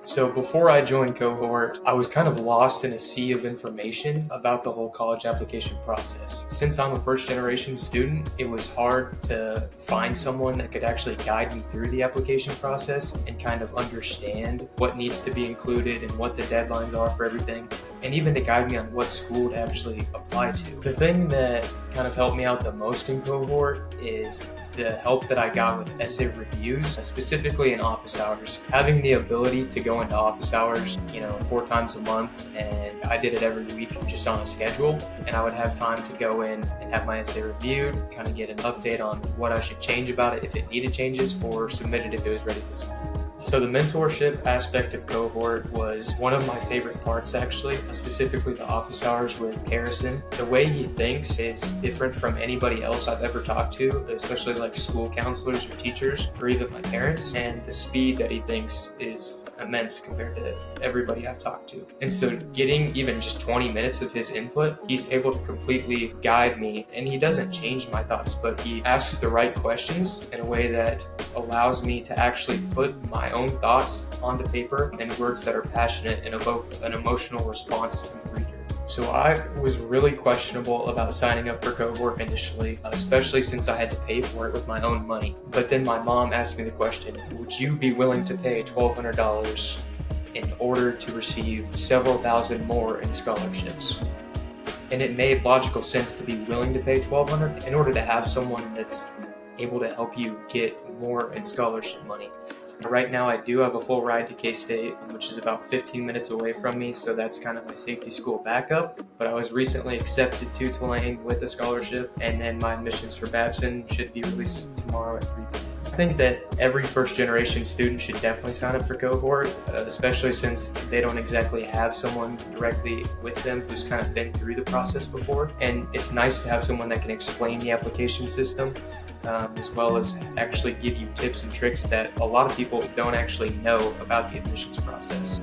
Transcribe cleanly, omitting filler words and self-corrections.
So before I joined Cohort, I was kind of lost in a sea of information about the whole college application process. Since I'm a first generation student, it was hard to find someone that could actually guide me through the application process and kind of understand what needs to be included and what the deadlines are for everything, and even to guide me on what school to actually apply to. The thing that kind of helped me out the most in Cohort is the help that I got with essay reviews, specifically in office hours. Having the ability to go into office hours, 4 times a month, and I did it every week just on a schedule, and I would have time to go in and have my essay reviewed, kind of get an update on what I should change about it if it needed changes, or submit it if it was ready to submit. So the mentorship aspect of Cohort was one of my favorite parts, actually, specifically the office hours with Harrison. The way he thinks is different from anybody else I've ever talked to, especially like school counselors or teachers or even my parents, and the speed that he thinks is immense compared to everybody I've talked to. And so getting even just 20 minutes of his input, he's able to completely guide me, and he doesn't change my thoughts, but he asks the right questions in a way that allows me to actually put my own thoughts onto paper in words that are passionate and evoke an emotional response in the reader. So I was really questionable about signing up for Cohort initially, especially since I had to pay for it with my own money. But then my mom asked me the question, would you be willing to pay $1,200 in order to receive several thousand more in scholarships? And it made logical sense to be willing to pay $1,200 in order to have someone that's able to help you get more in scholarship money. Right now I do have a full ride to K-State, which is about 15 minutes away from me, so that's kind of my safety school backup. But I was recently accepted to Tulane with a scholarship, and then my admissions for Babson should be released tomorrow at 3 p.m. I think that every first generation student should definitely sign up for Cohort, especially since they don't exactly have someone directly with them who's kind of been through the process before. And it's nice to have someone that can explain the application system, as well as actually give you tips and tricks that a lot of people don't actually know about the admissions process.